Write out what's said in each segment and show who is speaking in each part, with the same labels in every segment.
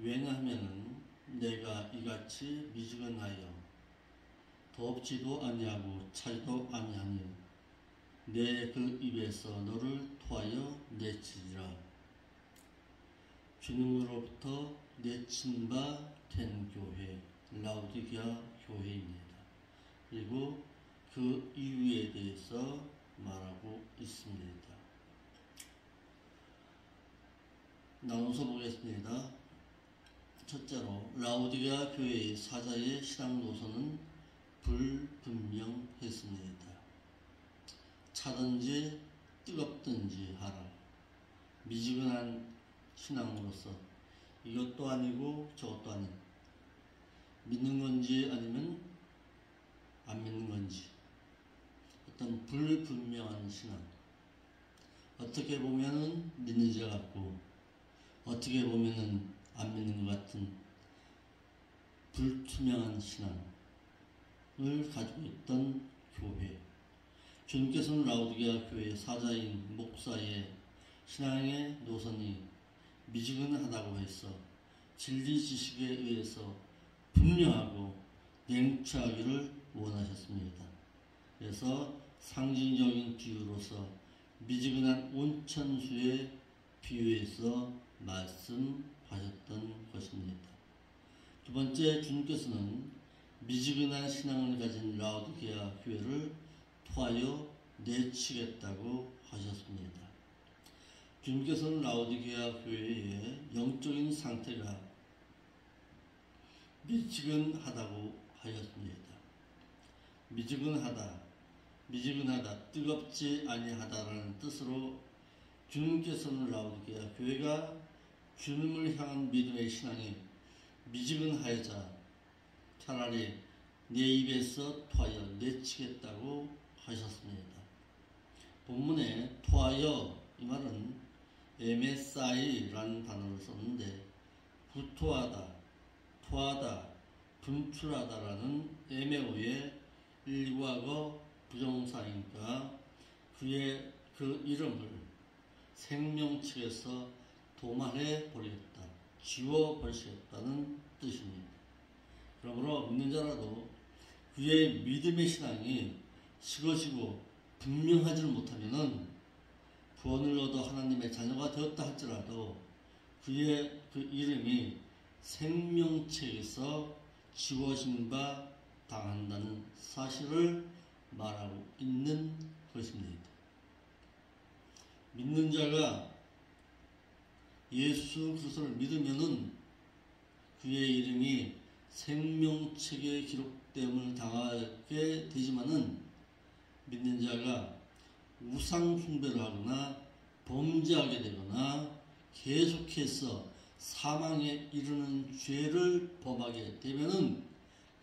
Speaker 1: 왜냐하면 내가 이같이 미지근하여 덥지도 아니하고 차지도 아니하니 내 그 입에서 너를 토하여 내치리라. 주님으로부터 내친 바 된 교회, 라우디게아 교회입니다. 그리고 그 이유에 대해서 말하고 있습니다. 나눠서 보겠습니다. 첫째로 라우디게아 교회의 사자의 신앙 노선은 불분명했습니다. 차든지 뜨겁든지 하라. 미지근한 신앙으로서 이것도 아니고 저것도 아닌, 믿는 건지 아니면 안 믿는 건지, 어떤 불분명한 신앙, 어떻게 보면은 믿는 자 같고 어떻게 보면은 안 믿는 것 같은 불투명한 신앙을 가지고 있던 교회. 주님께서는 라우디게아 교회 사자인 목사의 신앙의 노선이 미지근하다고 해서 진리 지식에 의해서 분명하고 냉철하기를 원하셨습니다. 그래서 상징적인 비유로서 미지근한 온천수에 비유해서 말씀하셨던 것입니다. 두 번째, 주님께서는 미지근한 신앙을 가진 라우디게아 교회를 토하여 내치겠다고 하셨습니다. 주님께서는 라우디게아 교회의 영적인 상태가 미지근하다고 하였습니다. 미지근하다, 뜨겁지 아니하다라는 뜻으로 주님께서는 라우디게아 교회가 주님을 향한 믿음의 신앙이 미지근하여자 차라리 내 입에서 토하여 내치겠다고 하셨습니다. 본문에 토하여, 이 말은 MSI라는 단어를 썼는데 구토하다, 토하다, 분출하다라는 애매어의 일과거 부정사니까 그의 그 이름을 생명책에서 도말해 버리겠다, 지워 버리겠다는 뜻입니다. 그러므로 믿는 자라도 그의 믿음의 신앙이 식어지고 분명하지 못하면은 구원을 얻어 하나님의 자녀가 되었다 할지라도 그의 그 이름이 생명책에서 지워진 바 당한다는 사실을 말하고 있는 것입니다. 믿는 자가 예수 그리스도를 믿으면은 그의 이름이 생명책에 기록됨을 당하게 되지만은 믿는 자가 우상 숭배를 하거나 범죄하게 되거나 계속해서 사망에 이르는 죄를 범하게 되면은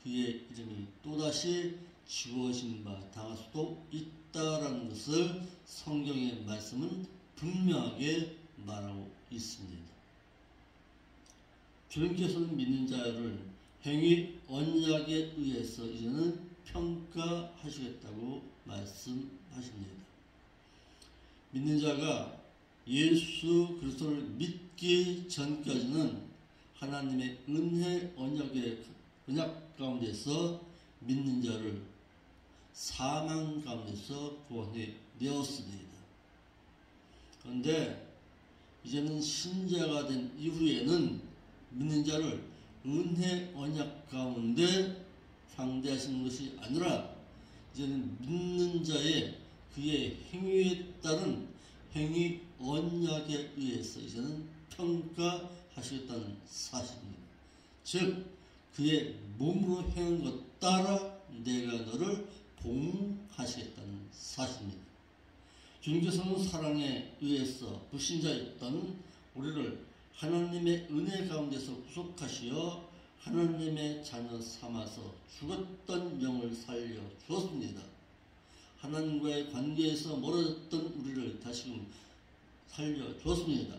Speaker 1: 그의 이름이 또다시 지워진 바 당할 수도 있다라는 것을 성경의 말씀은 분명하게 말하고 있습니다. 주님께서는 믿는 자를 행위 언약에 의해서 이제는 평가하시겠다고 말씀하십니다. 믿는 자가 예수 그리스도를 믿기 전까지는 하나님의 은혜 언약 가운데서 믿는 자를 사망 가운데서 구원해 내었습니다. 그런데 이제는 신자가 된 이후에는 믿는 자를 은혜 언약 가운데 상대하시는 것이 아니라 이제는 믿는 자의 그의 행위에 따른 행위 언약에 의해서 이제는 평가하시겠다는 사실입니다. 즉 그의 몸으로 행한 것 따라 내가 너를 봉하시겠다는 사실입니다. 주님께서는 사랑에 의해서 불신자였던 우리를 하나님의 은혜 가운데서 구속하시어 하나님의 자녀 삼아서 죽었던 영을 살려 주었습니다. 하나님과의 관계에서 멀어졌던 우리를 다시금 살려 주었습니다.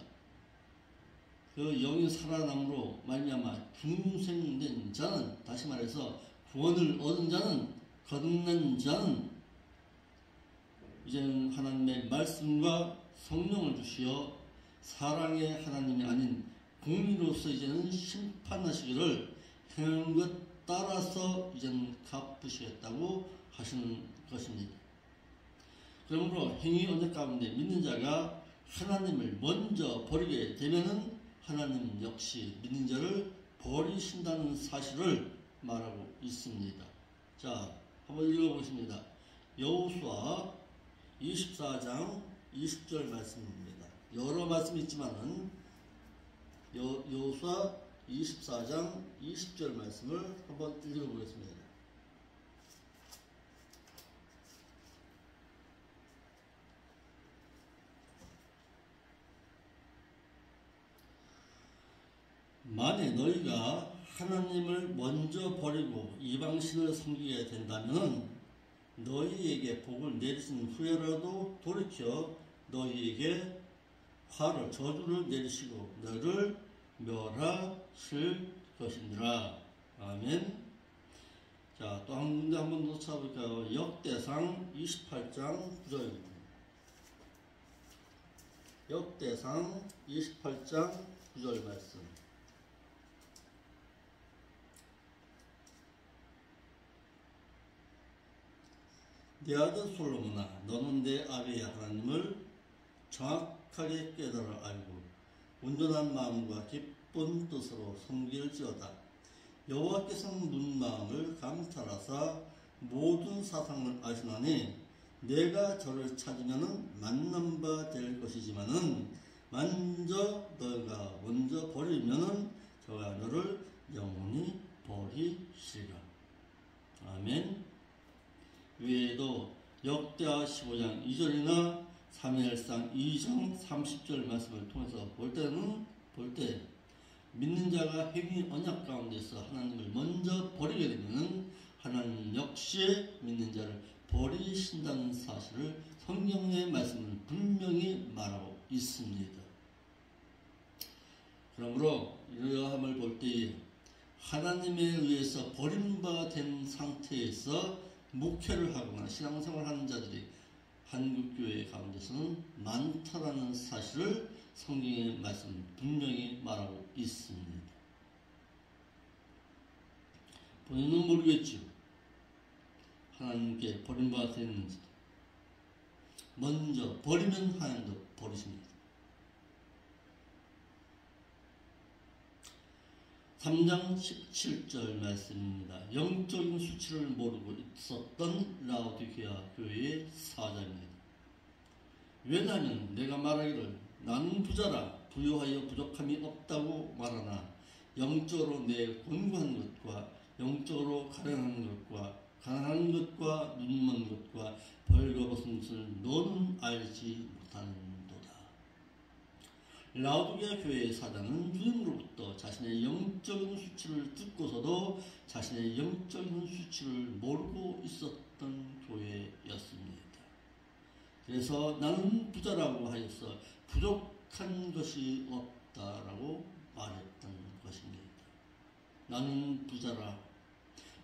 Speaker 1: 그 영이 살아남으로 말미암아 중생된 자는, 다시 말해서 구원을 얻은 자는, 거듭난 자는 이제는 하나님의 말씀과 성령을 주시어 사랑의 하나님이 아닌 공의로 왕으로서 이제는 심판하시기를 행한 것 따라서 이제는 갚으시겠다고 하시는 것입니다. 그러므로 행위 언약 가운데 믿는 자가 하나님을 먼저 버리게 되면은 하나님 역시 믿는 자를 버리신다는 사실을 말하고 있습니다. 자, 한번 읽어보겠습니다. 여호수아 24장 20절 말씀입니다. 여러 말씀이 있지만은 여호수아 24장 20절 말씀을 한번 읽어보겠습니다. 만에 너희가 하나님을 먼저 버리고 이방신을 섬기게 된다면 너희에게 복을 내리신 후에라도 돌이켜 너희에게 화를 저주를 내리시고 너를 멸하실 것이니라. 아멘. 자, 또 한 군데 한번 더 찾아볼까요? 역대상 28장 9절입니다. 역대상 28장 9절 말씀. 내 아들 솔로몬아, 너는 내 아비의 하나님을 정확하게 깨달아 알고 온전한 마음과 기쁜 뜻으로 섬길지어다. 여호와께서는 문 마음을 감찰하사 모든 사상을 아시나니 내가 저를 찾으면 만난 바 될 것이지만은 너희가 먼저 버리면은 저가 너를 영원히 버리시리라. 아멘. 외에도 역대하 15장 2절이나 사무엘상 2장 30절 말씀을 통해서 볼 때 믿는 자가 행위 언약 가운데서 하나님을 먼저 버리게 되면 하나님 역시 믿는 자를 버리신다는 사실을 성경의 말씀은 분명히 말하고 있습니다. 그러므로 이러함을 볼 때 하나님에 의해서 버림받은 상태에서 목회를 하거나 신앙생활을 하는 자들이 한국교회 가운데서는 많다라는 사실을 성경의 말씀은 분명히 말하고 있습니다. 본인은 모르겠죠. 하나님께 버림받았는지. 먼저 버리면 하나님도 버리십니다. 3장 17절 말씀입니다. 영적인 수치를 모르고 있었던 라오디게아 교회의 사자입니다. 왜냐하면 내가 말하기를 나는 부자라 부유하여 부족함이 없다고 말하나 영적으로 내 곤고한 것과 영적으로 가련한 가난한 것과 눈먼 것과 벌거벗은 것을 너는 알지 못하는도다. 라오디게아 교회의 사장은 주님으로부터 자신의 영적인 수치를 듣고서도 자신의 영적인 수치를 모르고 있었던 교회였습니다. 그래서 나는 부자라고 하여서 부족한 것이 없다라고 말했던 것입니다. 나는 부자라,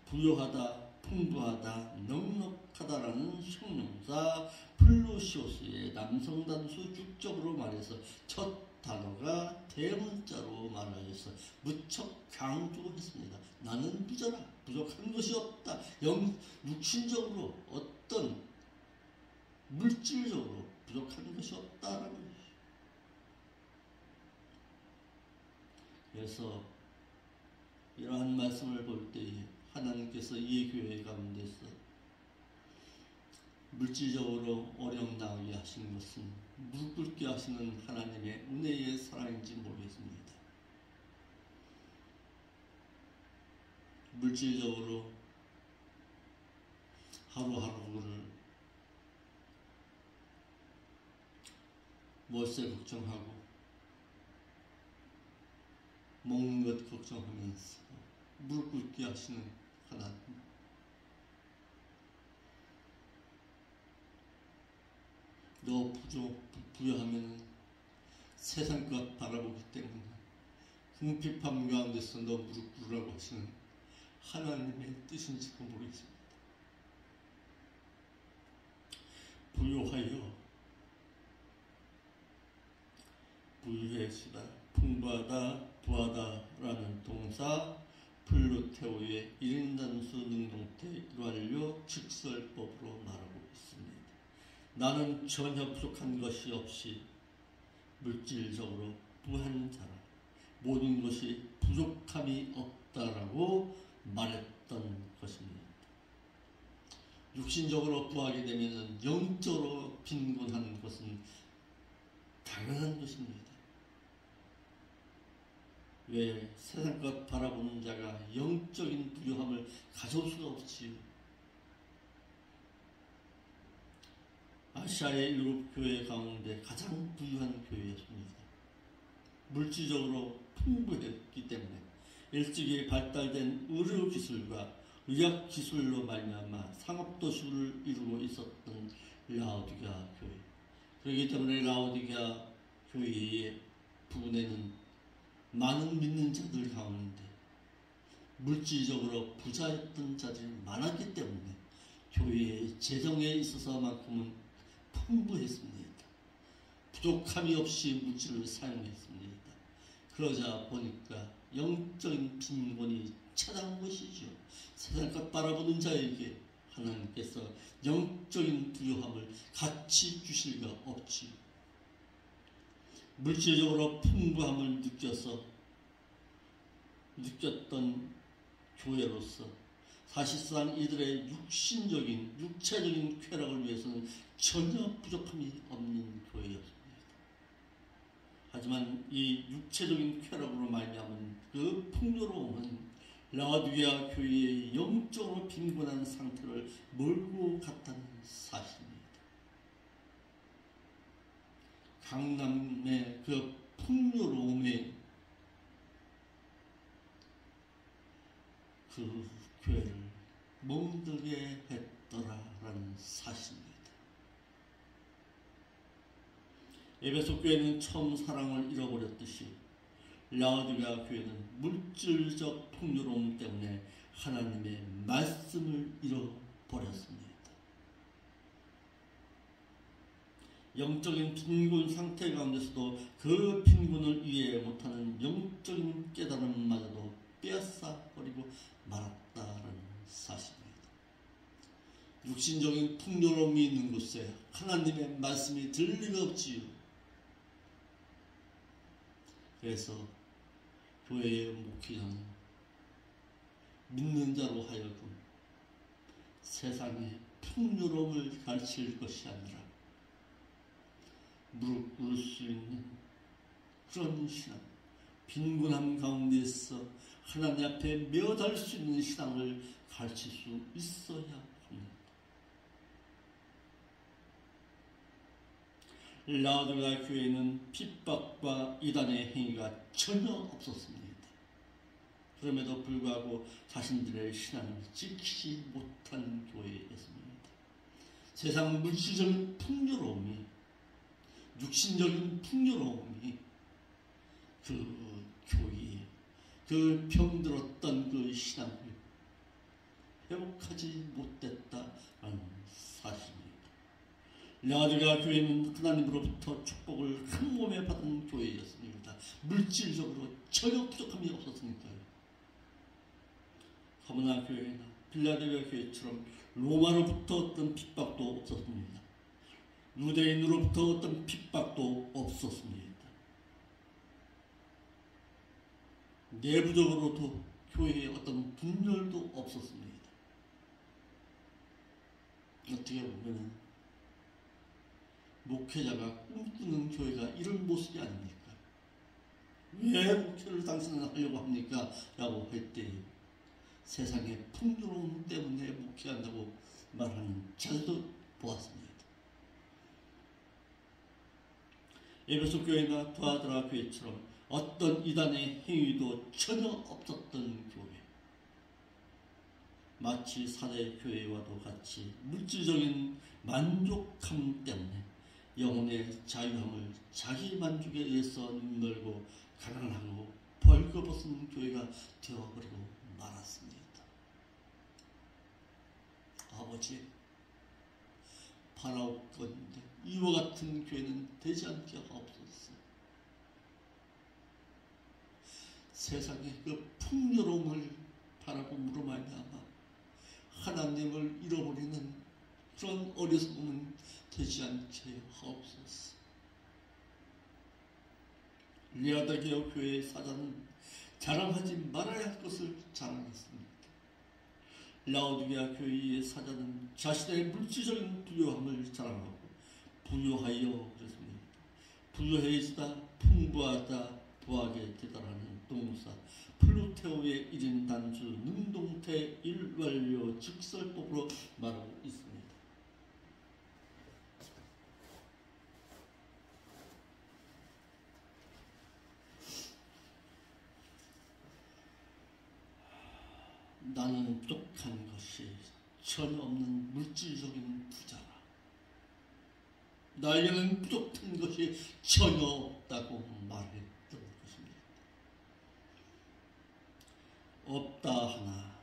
Speaker 1: 부유하다, 풍부하다, 넉넉하다라는 형용사 플루시오스의 남성 단수 축적으로 말해서 첫 단어가 대문자로 말하여서 무척 강조했습니다. 나는 부자라, 부족한 것이 없다. 육신적으로 어떤 물질적으로 부족한 것이 없다라는 것이죠. 그래서 이러한 말씀을 볼 때에 하나님께서 이 교회 가운데서 물질적으로 어려움 당하게 하신 것은 무릎 꿇게 하시는 하나님의 은혜의 사랑인지 모르겠습니다. 물질적으로 하루하루를 월세 걱정하고 먹는 것 걱정하면서 무릎 꿇게 하시는 하나님, 너 부여하면 세상 것 바라보기 때문에 궁핍함 가운데서 너 무릎 꿇으라고 하시는 하나님의 뜻인지도 모르겠습니다. 부유하여 부유해지다, 풍부하다, 부하다라는 동사 플루테오의 1인단수 능동태 일완료 직설법으로 말하고 있습니다. 나는 전혀 부족한 것이 없이 물질적으로 부한 자라. 모든 것이 부족함이 없다라고 말했던 것입니다. 육신적으로 부하게 되면 영적으로 빈곤한 것은 당연한 것입니다. 왜 세상 것 바라보는 자가 영적인 부유함을 가져올 수가 없지요. 아시아의 일곱 교회 가운데 가장 부유한 교회였습니다. 물질적으로 풍부했기 때문에 일찍이 발달된 의료기술과 의학기술로 말미암아 상업도시를 이루고 있었던 라오디게아 교회. 그렇기 때문에 라오디게아 교회의 부근에는 많은 믿는 자들 가운데 물질적으로 부자였던 자들이 많았기 때문에 교회의 재정에 있어서만큼은 풍부했습니다. 부족함이 없이 물질을 사용했습니다. 그러자 보니까 영적인 빈곤이 찾아온 것이죠. 세상 것 바라보는 자에게 하나님께서 영적인 부유함을 같이 주실 가 없지요. 물질적으로 풍부함을 느꼈던 교회로서 사실상 이들의 육체적인 쾌락을 위해서는 전혀 부족함이 없는 교회였습니다. 하지만 이 육체적인 쾌락으로 말미암은 그 풍요로움은 라오디게아 교회의 영적으로 빈곤한 상태를 몰고 갔다는 사실입니다. 강남의 그 풍요로움에 그 교회를 멍들게 했더라라는 사실입니다. 에베소 교회는 처음 사랑을 잃어버렸듯이 라오디게아 교회는 물질적 풍요로움 때문에 하나님의 말씀을 잃어버렸습니다. 영적인 빈곤 상태 가운데서도 그 빈곤을 이해 못하는 영적인 깨달음마저도 빼앗아 버리고 말았다라는 사실입니다. 육신적인 풍요로움이 있는 곳에 하나님의 말씀이 들릴 리가 없지요. 그래서 교회의 목회자는 믿는 자로 하여금 세상의 풍요로움을 가르칠 것이 아니라 무릎 꿇을 수 있는 그런 신앙, 빈곤함 가운데서 하나님 앞에 매어달 수 있는 신앙을 가르칠 수 있어야 합니다. 라오디게아 교회는 핍박과 이단의 행위가 전혀 없었습니다. 그럼에도 불구하고 자신들의 신앙을 지키지 못한 교회였습니다. 세상 물질적인 풍요로움이, 육신적인 풍요로움이 그 교회에 그 병들었던 그 신앙을 회복하지 못했다라는 사실입니다. 라오디게아 교회는 하나님으로부터 축복을 한 몸에 받은 교회였습니다. 물질적으로 전혀 부족함이 없었으니까요. 가버나 교회나 빌라델비아 교회처럼 로마로부터 어떤 핍박도 없었습니다. 유대인으로부터 어떤 핍박도 없었습니다. 내부적으로도 교회에 어떤 분열도 없었습니다. 어떻게 보면 목회자가 꿈꾸는 교회가 이런 모습이 아닙니까? 왜 목회를 당신은 하려고 합니까? 라고 할 때 세상의 풍요로움 때문에 목회한다고 말하는 자들도 보았습니다. 에베소 교회나 두아드라 교회처럼 어떤 이단의 행위도 전혀 없었던 교회, 마치 사대 교회와도 같이 물질적인 만족함 때문에 영혼의 자유함을 자기 만족에 의해서 눈멀고 가난하고 벌거벗은 교회가 되어버리고 말았습니다. 아버지, 바라옵건대 이와 같은 교회는 되지 않게 하옵소서. 세상의 그 풍요로움을 바라봄으로 말미암아 하나님을 잃어버리는 그런 어리석음은 되지 않게 하옵소서. 리아다게어 교회의 사자는 자랑하지 말아야 할 것을 자랑했습니다. 라오디게아 교회의 사자는 자신의 물질적인 부유함을 자랑하고 부유하여 그랬습니다. 부유해지다, 풍부하다, 부하게 되다라는 동사 플루테오의 1인 단수 능동태 일완료 직설법으로 말하고 있습니다. 나는 부족한 것이 전혀 없는 물질적인 부자라. 나에게는 부족한 것이 전혀 없다고 말했던 것입니다. 없다 하나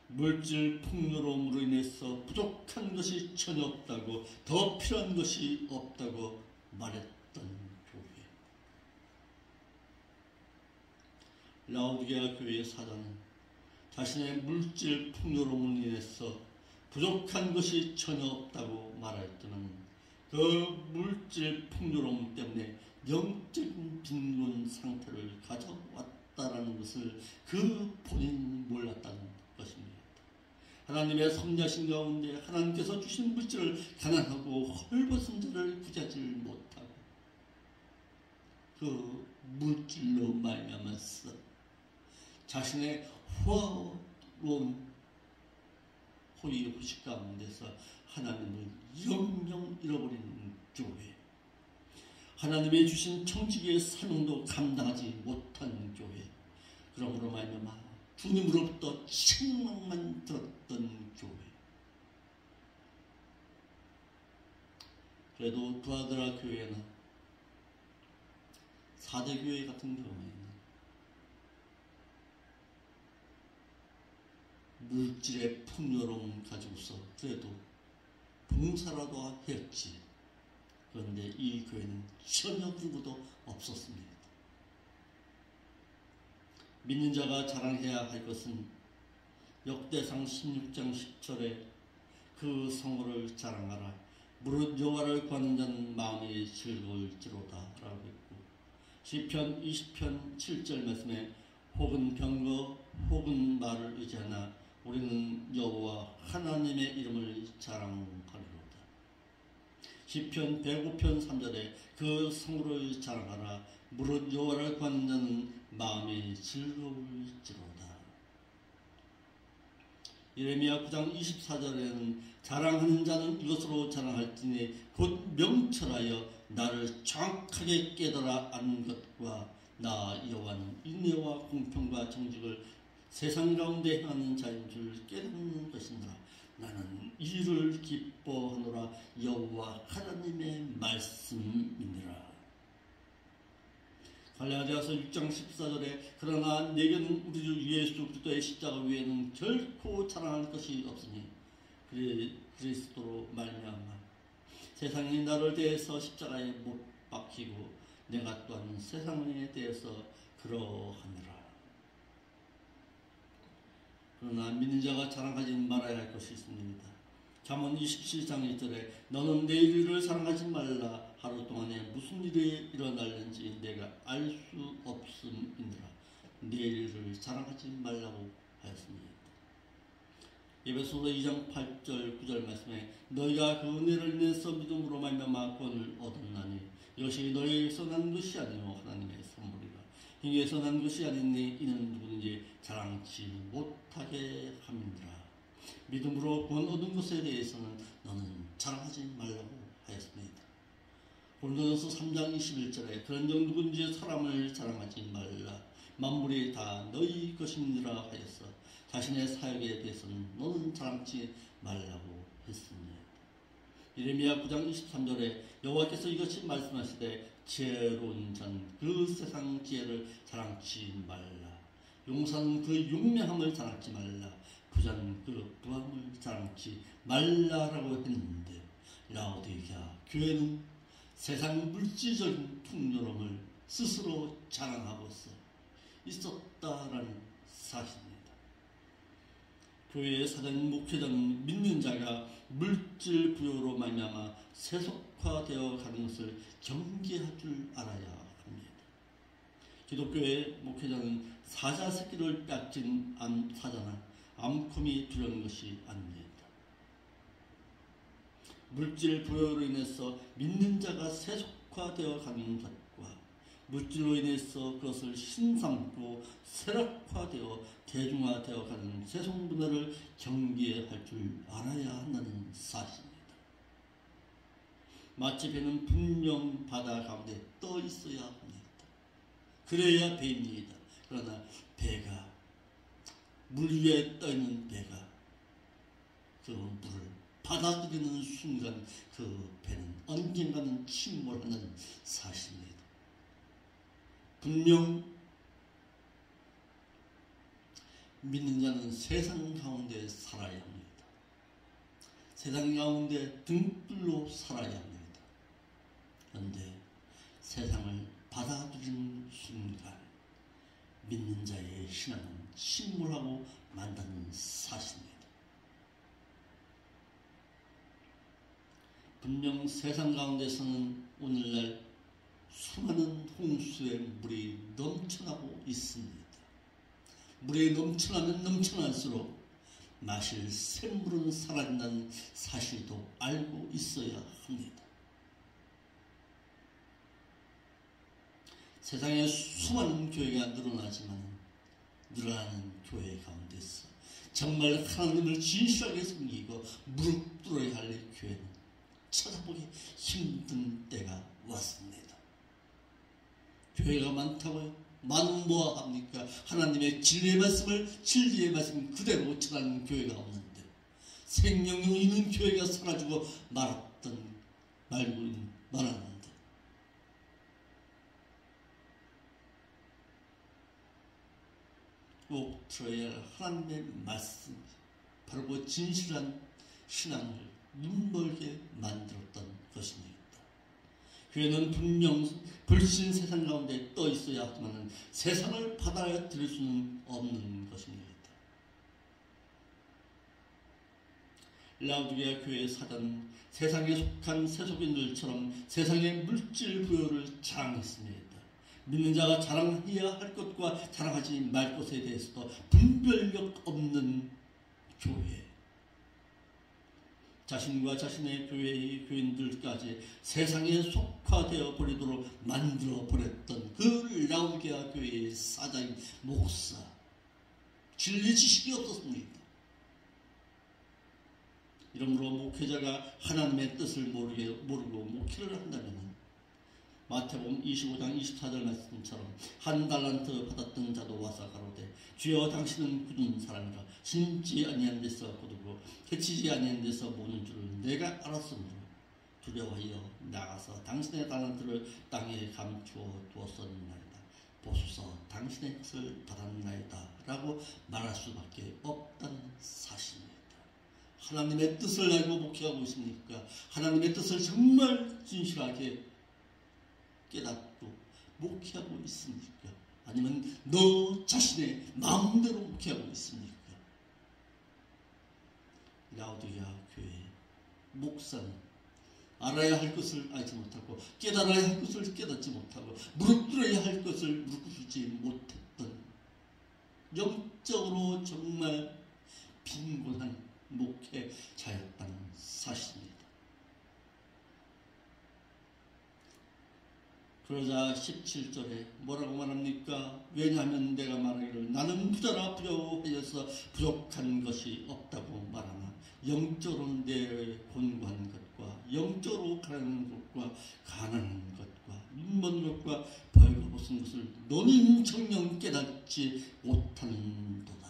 Speaker 1: 물질 풍요로움으로 인해서 부족한 것이 전혀 없다고, 더 필요한 것이 없다고 말했던 교회. 라오디게아 교회의 사자는 자신의 물질 풍요로움으로 인해서 부족한 것이 전혀 없다고 말했지만 그 물질 풍요로움 때문에 영적인 빈곤 상태를 가져왔다라는 것을 그 본인이 몰랐다는 것입니다. 하나님의 섭리하신 가운데 하나님께서 주신 물질을 가난하고 헐벗은 자를 구제하지 못하고 그 물질로 말미암아서 자신의 호화로운 호의호식 가운데서 하나님을 영영 잃어버리는 교회, 하나님의 주신 청지기의 사명도 감당하지 못한 교회, 그러므로 말미암아 주님으로부터 책망만 들었던 교회. 그래도 두아드라 교회나 4대 교회 같은 경우에는 물질의 풍요로움 가지고서 그래도 봉사라도 했지. 그런데 이 교회는 전혀 누구도 없었습니다. 믿는 자가 자랑해야 할 것은 역대상 16장 10절에 그 성호를 자랑하라. 무릇 여호와를 구하는 자는 마음이 즐거울지로다 라고 했고, 시편 20편 7절 말씀에 혹은 병거 혹은 말을 의지하나 우리는 여호와 하나님의 이름을 자랑하리로다. 시편 105편 3절에 그 성호를 자랑하라. 무릇 여호와를 구하는 자는 마음이 즐거울지로다. 예레미야 9장 24절에는 자랑하는 자는 이것으로 자랑할지니 곧 명철하여 나를 정확하게 깨달아 아는 것과 나 여호와는 인내와 공평과 정직을 세상 가운데 행하는 자인 줄 깨닫는 것이니라. 나는 이를 기뻐하노라. 여호와 하나님의 말씀이니라. 갈라디아서 6장 14절에 그러나 내게는 우리 주 예수 그리스도의 십자가 외에는 결코 자랑할 것이 없으니 그리스도로 말미암아 세상이 나를 대해서 십자가에 못 박히고 내가 또한 세상에 대해서 그러하니라. 그러나 믿는 자가 자랑하지 말아야 할 것이 있습니다. 잠언 27장 1절에 너는 내일 일을 사랑하지 말라. 하루 동안에 무슨 일이 일어날는지 내가 알 수 없음이니라. 내일 일을 자랑하지 말라고 하였습니다. 에베소서 2장 8절 9절 말씀에 너희가 그 은혜를 인해서 믿음으로 말미암아 구원을 얻었나니 이것이 너희에게서 난 것이 아니요 하나님의 선물이라. 행위에서 난 것이 아니니 이는 누구든지 자랑치 못하게 함이니라. 믿음으로 구원 얻은 것에 대해서는 너는 자랑하지 말라고 하였습니다. 고린도전서 3장 21절에 그런즉 누구든지 사람을 자랑하지 말라. 만물이 다 너희 것이니라 하였어. 자신의 사역에 대해서는 너는 자랑치 말라고 했습니다. 예레미야 9장 23절에 여호와께서 이것이 말씀하시되 지혜로운 자는 그 세상 지혜를 자랑치 말라. 용사는 그 용맹함을 자랑치 말라. 부자는 그 부함을 자랑치 말라라고 했는데 라오디게아 교회는 세상 물질적인 풍요로움을 스스로 자랑하고서 있었다라는 사실입니다. 교회의 사장 목회자는 믿는 자가 물질 부여로 말미암아 세속화되어 가는 것을 경계할 줄 알아야 합니다. 기독교의 목회자는 사자 새끼를 뺏긴 사자나 암컷이 두려운 것이 아닙니다. 물질 부여로 인해서 믿는 자가 세속화되어 가는 것과 물질로 인해서 그것을 신삼고 세력화되어 대중화되어 가는 세속 문화를 경계할 줄 알아야 한다는 사실입니다. 마치 배는 분명 바다 가운데 떠 있어야 합니다. 그래야 배입니다. 그러나 배가 물 위에 떠 있는 배가 그 물을 받아들이는 순간 그 배는 언젠가는 침몰하는 사실입니다. 분명 믿는 자는 세상 가운데 살아야 합니다. 세상 가운데 등불로 살아야 합니다. 그런데 세상을 받아들이는 순간 믿는 자의 신앙은 침몰하고 만다는 사실입니다. 분명 세상 가운데서는 오늘날 수많은 홍수의 물이 넘쳐나고 있습니다. 물이 넘쳐나면 넘쳐날수록 마실 샘물은 사라진다는 사실도 알고 있어야 합니다. 세상에 수많은 교회가 늘어나지만 늘어나는 교회 가운데서 정말 하나님을 진실하게 섬기고 무릎 꿇어야 할 교회는 찾아보기 힘든 때가 왔습니다. 교회가 많다고요? 많은 뭐가 합니까? 하나님의 진리의 말씀 그대로 전하는 교회가 없는데 생명력 있는 교회가 사라지고 말았는데 꼭 들어야 할 하나님의 말씀, 바로 그 진실한 신앙을 눈멀게 만들었던 것입니다. 교회는 분명 불신 세상 가운데 떠 있어야 하지만 세상을 받아들일 수는 없는 것입니다. 라우디게아 교회의 사단은 세상에 속한 세속인들처럼 세상의 물질 부여를 자랑했습니다. 믿는 자가 자랑해야 할 것과 자랑하지 말 것에 대해서도 분별력 없는 교회, 자신과 자신의 교회의 교인들까지 세상에 속화되어 버리도록 만들어 버렸던 그 라우디게아 교회의 사장 목사, 진리 지식이 없었습니다. 이러므로 목회자가 하나님의 뜻을 모르고 목회를 한다면 마태복음 25장 24절 말씀처럼 한 달란트 받았던 자도 와서 가로되 주여 당신은 굳은 사람이라 심지 아니한 데서 거두고 해치지 아니한 데서 모는 줄을 내가 알았으므로 두려워하여 나가서 당신의 달란트를 땅에 감추어 두었었나이다. 보소서 당신의 것을 받았나이다 라고 말할 수밖에 없다는 사실입니다. 하나님의 뜻을 알고 목회하고 있습니까? 하나님의 뜻을 정말 진실하게 깨닫고 목회하고 있습니까? 아니면 너 자신의 마음대로 목회하고 있습니까? 라우디게아 교회 목사는 알아야 할 것을 알지 못하고 깨달아야 할 것을 깨닫지 못하고 무릎 꿇어야 할 것을 무릎 꿇지 못했던 영적으로 정말 빈곤한 목회자였다는 사실입니다. 그러자 17절에 뭐라고 말합니까? 왜냐하면 내가 말하기를 나는 부자라 부여하여서 부족한 것이 없다고 말하나 영적으로 내 곤고한 것과 영적으로 가난한 것과 가난한 것과 눈먼 것과 벌거벗은 것을 너는 정녕 깨닫지 못하는도다.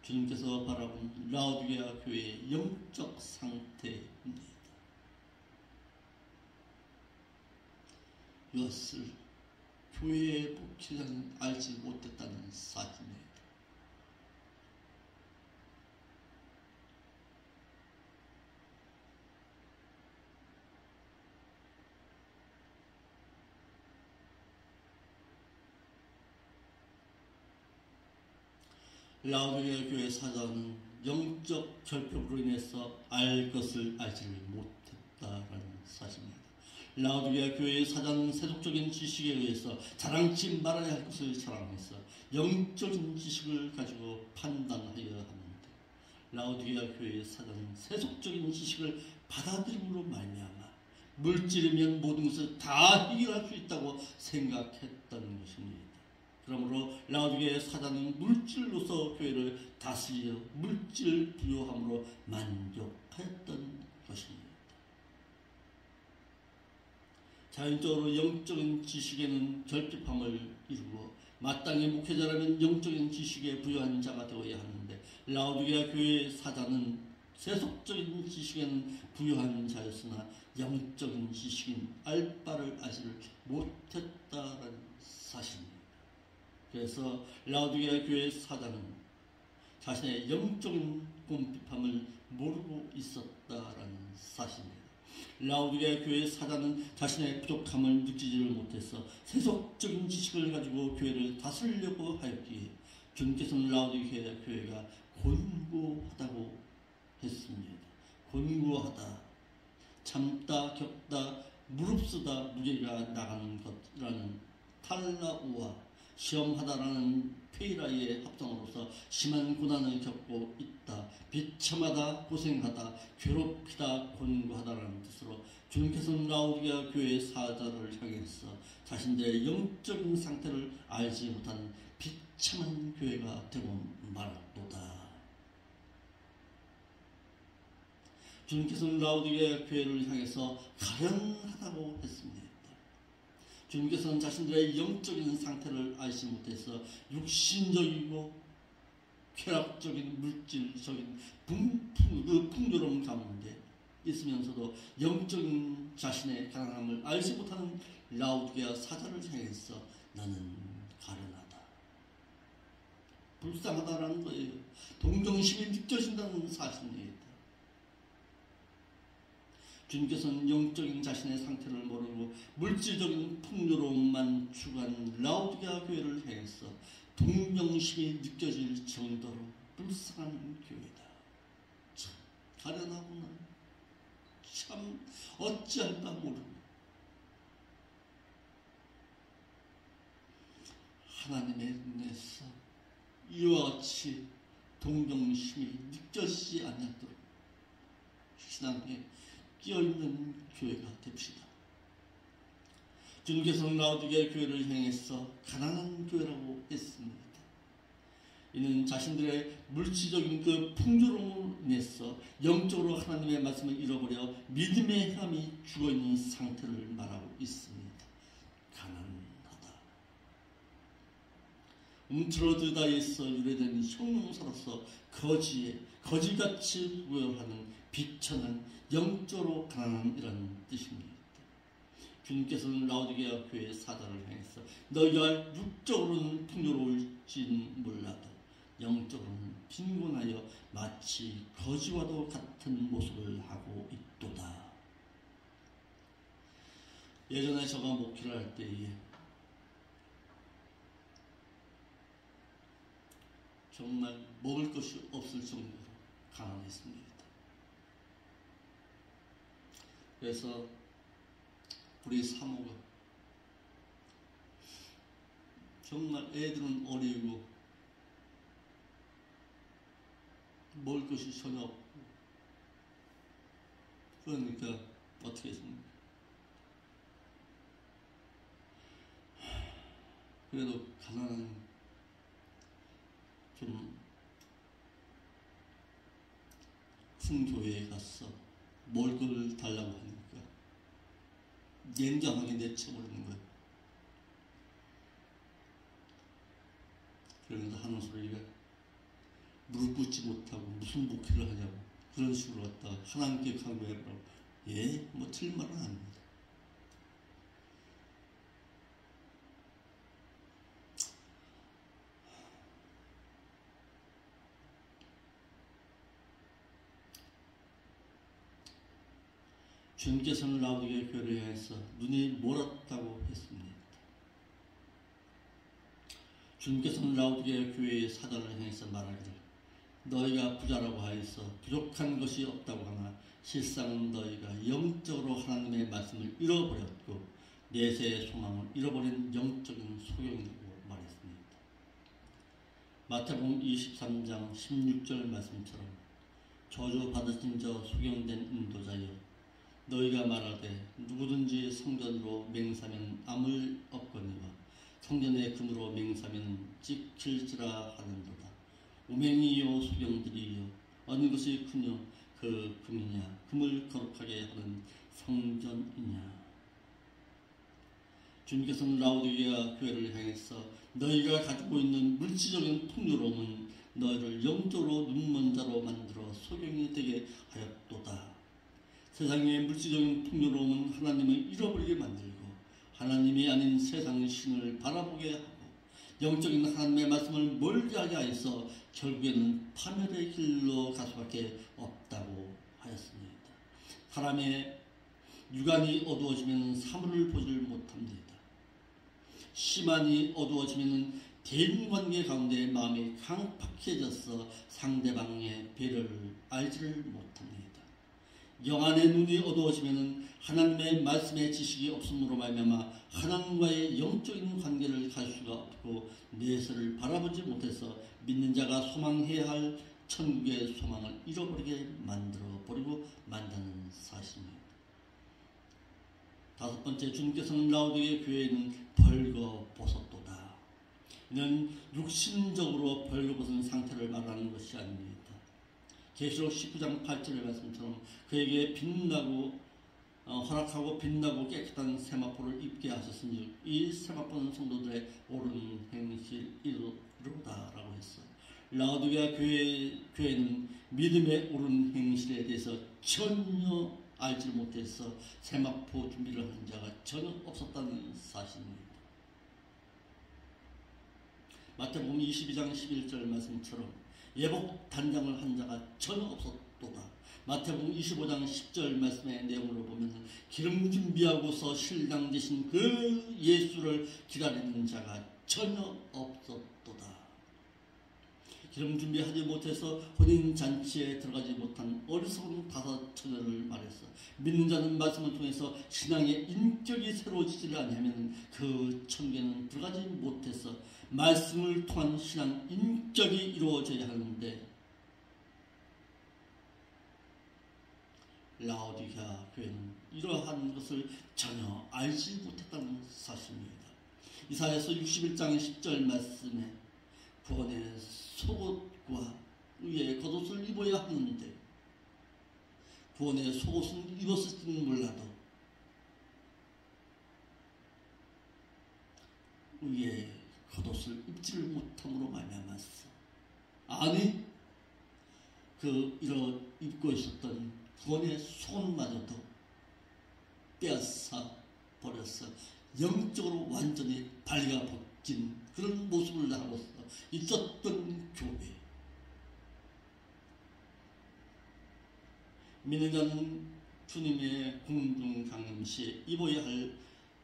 Speaker 1: 주님께서 바라본 라우디게아 교회의 영적 상태입니다. 이것을 교회의 목회자는 알지 못했다는 사실입니다. 라오디게아 교회 사자는 영적 결핍으로 인해서 알 것을 알지를 못했다라는 사실입니다. 라오디게아 교회의 사자는 세속적인 지식에 의해서 자랑치 말아야 할 것을 자랑해서 영적인 지식을 가지고 판단하여야 하는데, 라오디게아 교회의 사자는 세속적인 지식을 받아들임으로 말미암아 물질이면 모든 것을 다 해결할 수 있다고 생각했던 것입니다. 그러므로 라오디게아의 사자는 물질로서 교회를 다스려 물질 부요함으로 만족하였던 것입니다. 자연적으로 영적인 지식에는 결핍함을 이루고 마땅히 목회자라면 영적인 지식에 부유한 자가 되어야 하는데, 라오디게아 교회의 사자는 세속적인 지식에는 부유한 자였으나 영적인 지식인 알 바를 알지를 못했다는 사실입니다. 그래서 라오디게아 교회의 사자는 자신의 영적인 궁핍함을 모르고 있었다라는 사실입니다. 라오디게아 교회의 사자는 자신의 부족함을 느끼지를 못해서 세속적인 지식을 가지고 교회를 다스리려고 하였기에 주님께서는 라오디게아 교회가 곤고하다고 했습니다. 곤고하다, 참다, 겪다, 무릅쓰다, 무게가 나가는 것이라는 탈라우와 시험하다라는 페이라의 합성으로서 심한 고난을 겪고 있다, 비참하다, 고생하다, 괴롭히다, 곤고하다라는 뜻으로 주님께서는 라오디게아 교회의 사자를 향해서 자신들의 영적인 상태를 알지 못한 비참한 교회가 되고 말았도다. 주님께서는 라오디게아 교회를 향해서 가련하다고 했습니다. 주님께서는 자신들의 영적인 상태를 알지 못해서 육신적이고 쾌락적인 물질적인 풍요로움 가운데 있으면서도 영적인 자신의 가난함을 알지 못하는 라오디게아 사자를 향해서 나는 가련하다, 불쌍하다라는 거예요. 동정심이 느껴진다는 사실입니다. 주님께서는 영적인 자신의 상태를 모르고 물질적인 풍요로움만 추구한 라오디게아 교회를 향해서 동정심이 느껴질 정도로 불쌍한 교회다. 참 가련하구나. 참 어찌할까 모르고 하나님의 눈에서 이와 같이 동정심이 느껴지지 않도록 신앙에 끼어있는 교회가 됩시다. 주님께서는 라오디게아 교회를 향해서 가난한 교회라고 했습니다. 이는 자신들의 물질적인 그 풍요로움을 인해서 영적으로 하나님의 말씀을 잃어버려 믿음의 힘이 죽어있는 상태를 말하고 있습니다. 가난하다. 움츠러들다에서 유래된 형용사로서 거지같이 구별하는 비천한 영적으로 가난이라는 뜻입니다. 주님께서는 라오디게아 교회의 사자를 향해서 너희가 육적으로는 풍요로울진 몰라도 영적으로는 빈곤하여 마치 거지와도 같은 모습을 하고 있도다. 예전에 제가 목회를 할 때에 정말 먹을 것이 없을 정도로 가난했습니다. 그래서 우리 사모가 정말 애들은 어리고 먹을 것이 전혀 없고, 그러니까 어떻게 했습니까? 그래도 가난한 좀 큰 교회에 가서 먹을 걸 달라고 하니까 냉정하게 내쳐버리는 거예요. 그러면서 하는 소리가 무릎 꿇지 못하고 무슨 목회를 하냐고 그런 식으로 갖다가 하나님께 강요해보라고. 예? 뭐 틀린 말은 아닙니다. 주님께서는 라오디게아 교회를 향해서 눈이 멀었다고 했습니다. 주님께서는 라우디게아 교회의 사단을 향해서 말하기를 너희가 부자라고 하여서 부족한 것이 없다고 하나 실상 너희가 영적으로 하나님의 말씀을 잃어버렸고 내세의 소망을 잃어버린 영적인 소경이라고 말했습니다. 마태복음 23장 16절 말씀처럼 저주 받으신 자 소경된 인도자여 너희가 말하되 누구든지 성전으로 맹사면 아물 없거니와 성전의 금으로 맹사면 찍힐지라 하는도다. 우맹이요 소경들이여 어느 것이 크뇨 그 금이냐 금을 거룩하게 하는 성전이냐. 주님께서는 라우디게아 교회를 향해서 너희가 가지고 있는 물질적인 풍요로움은 너희를 영적으로 눈먼 자로 만들어 소경이 되게 하였도다. 세상의 물질적인 풍요로움은 하나님을 잃어버리게 만들고 하나님이 아닌 세상의 신을 바라보게 하고 영적인 하나님의 말씀을 멀리하게 하여서 결국에는 파멸의 길로 갈 수밖에 없다고 하였습니다. 사람의 육안이 어두워지면 사물을 보질 못합니다. 심한이 어두워지면 대인관계 가운데 마음이 강팍해져서 상대방의 배를 알지를 못합니다. 영안의 눈이 어두워지면 하나님의 말씀의 지식이 없음으로 말미암아 하나님과의 영적인 관계를 갈 수가 없고 내세를 바라보지 못해서 믿는 자가 소망해야 할 천국의 소망을 잃어버리게 만들어버리고 만드는 사실입니다. 다섯 번째, 주님께서는 라우디게아 교회에는 벌거벗었도다. 이는 육신적으로 벌거벗은 상태를 말하는 것이 아닙니다. 계시록 19장 8절의 말씀처럼 그에게 빛나고 허락하고 빛나고 깨끗한 세마포를 입게 하셨으니 이 세마포는 성도들의 옳은 행실이로다라고 했어요. 라우디게아 교회는 믿음의 옳은 행실에 대해서 전혀 알지 못해서 세마포 준비를 하는 자가 전혀 없었다는 사실입니다. 마태복음 22장 11절 말씀처럼 예복 단장을 한 자가 전혀 없었도다. 마태복음 25장 10절 말씀의 내용으로 보면 기름 준비하고서 신랑 되신 그 예수를 기다리는 자가 전혀 없었도다. 기름 준비하지 못해서 혼인잔치에 들어가지 못한 어리석은 다섯 처녀를 말했어. 믿는 자는 말씀을 통해서 신앙의 인격이 새로워지지 않으면 그 천계는 들어가지 못해서 말씀을 통한 신앙 인격이 이루어져야 하는데 라우디게아 교회는 이러한 것을 전혀 알지 못했다는 사실입니다. 이사야서 61장 10절 말씀에 구원의 속옷과 위에 겉옷을 입어야 하는데 구원의 속옷은 입었을지는 몰라도 위에 겉옷을 입지를 못함으로 말미암았어. 아니 입고 있었던 구원의 속옷마저도 빼앗아 버렸어. 영적으로 완전히 발가 벗긴 그런 모습을 하고 있었던 교회. 믿는 자는 주님의 공중 강림 시에 입어야 할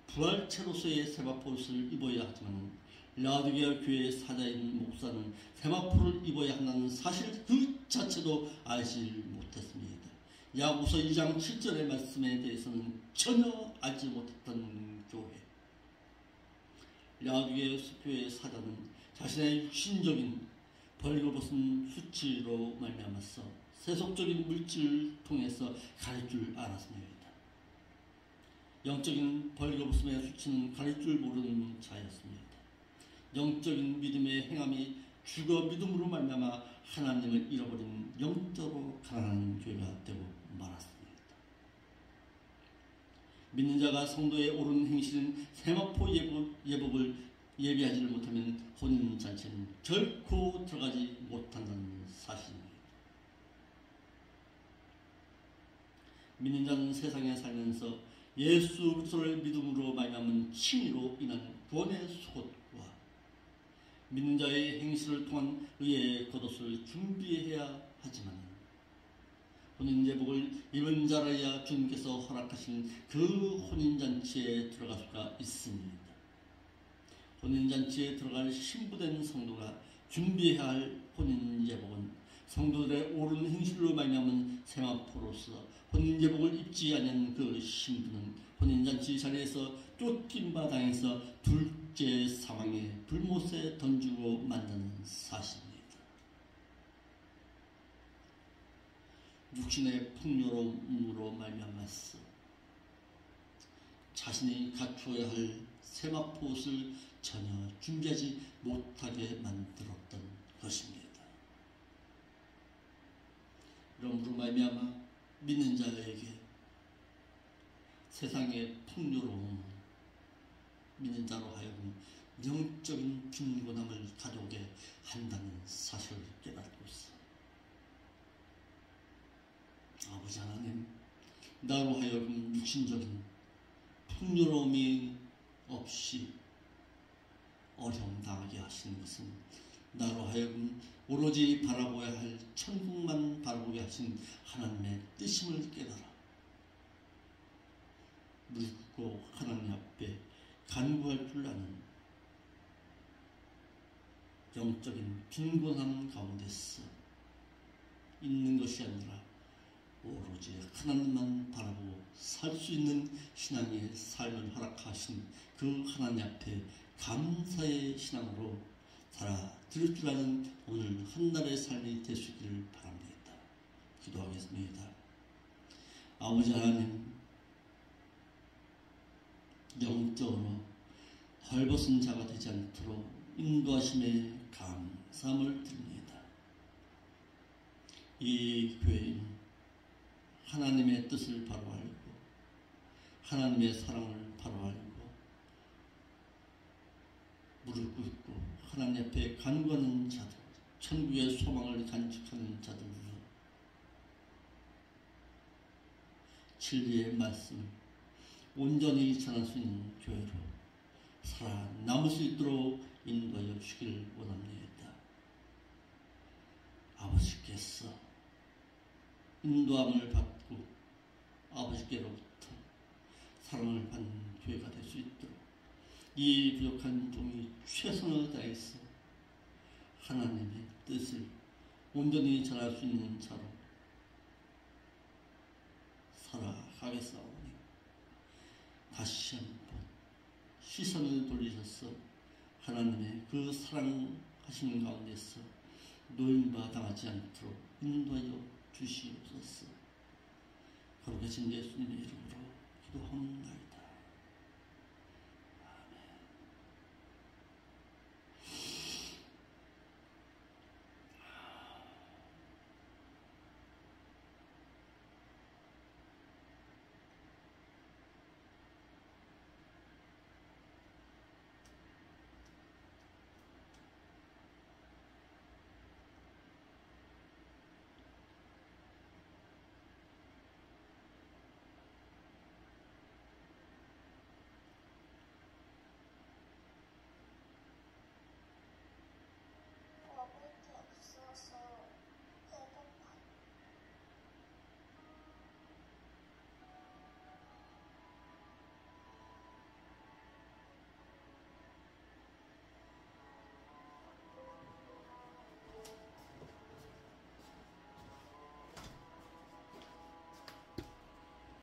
Speaker 1: 부활체로서의 세마포옷을 입어야 하지만 라우디게아 교회의 사자인 목사는 세마포를 입어야 한다는 사실 그 자체도 알지 못했습니다. 야고보서 2장 7절의 말씀에 대해서는 전혀 알지 못했던 교회. 라우디게아 교회의 사자는 자신의 육신적인 벌거벗은 수치로 말미암아서 세속적인 물질을 통해서 가릴 줄 알았습니다. 영적인 벌거벗음의 수치는 가릴 줄 모르는 자였습니다. 영적인 믿음의 행함이 죽어 믿음으로 말미암아 하나님을 잃어버린 영적으로 가난한 교회가 되고 말았습니다. 믿는 자가 성도의 옳은 행실인 세마포 예복을 예비하지를 못하면 혼인잔치는 결코 들어가지 못한다는 사실입니다. 믿는 자는 세상에 살면서 예수 그리스도를 믿음으로 말미암은 칭의로 인한 구원의 속옷과 믿는 자의 행실을 통한 의의 겉옷을 준비해야 하지만 혼인 예복을 입은 자라야 주님께서 허락하신 그 혼인잔치에 들어갈 수가 있습니다. 혼인잔치에 들어갈 신부된 성도가 준비해야 할 혼인예복은 성도들의 옳은 행실로 말미암은 세마포로서 혼인예복을 입지 않은 그 신부는 혼인잔치 자리에서 쫓김바 당해서 둘째 사망에 불못에 던지고 만나는 사실입니다. 육신의 풍요로움으로 말미암아서 자신이 갖추어야 할 세마포 옷을 전혀 준비하지 못하게 만들었던 것입니다. 그러므로 말미암아 믿는 자에게 세상의 풍요로움, 믿는 자로 하여금 영적인 빈곤함을 가져오게 한다는 사실을 깨닫고 있어. 아버지 하나님, 나로 하여금 육신적인 풍요로움이 없이 어려움 당하게 하신 것은 나로 하여금 오로지 바라보아야 할 천국만 바라보게 하신 하나님의 뜻임을 깨달아 묻고 하나님 앞에 간구할 줄 아는 영적인 빈곤함 가운데서 있는 것이 아니라 오로지 하나님만 바라보고 살 수 있는 신앙의 삶을 허락하신 그 하나님 앞에 감사의 신앙으로 살아드릴 줄 아는 오늘 한날의 삶이 되시기를 바랍니다. 기도하겠습니다. 아버지 하나님, 영적으로 헐벗은 자가 되지 않도록 인도하심에 감사함을 드립니다. 이 교회는 하나님의 뜻을 바로 알고 하나님의 사랑을 바로 알고 무릎 꿇고 하나님 앞에 간구하는 자들, 천국의 소망을 간직하는 자들로 진리의 말씀 온전히 전할 수 있는 교회로 살아남을 수 있도록 인도하여 주시길 원합니다. 아버지께서 인도함을 받고 아버지께로부터 사랑을 받는 교회가 될 수 있도록 이 부족한 종이 최선을 다해서 하나님의 뜻을 온전히 전할 수 있는 자로 살아가겠사오니 다시 한번 시선을 돌리셔서 하나님의 그 사랑하시는 가운데서 노임바 당하지 않도록 인도하여 주시옵소서. 거룩하신 예수님의 이름으로 기도합니다.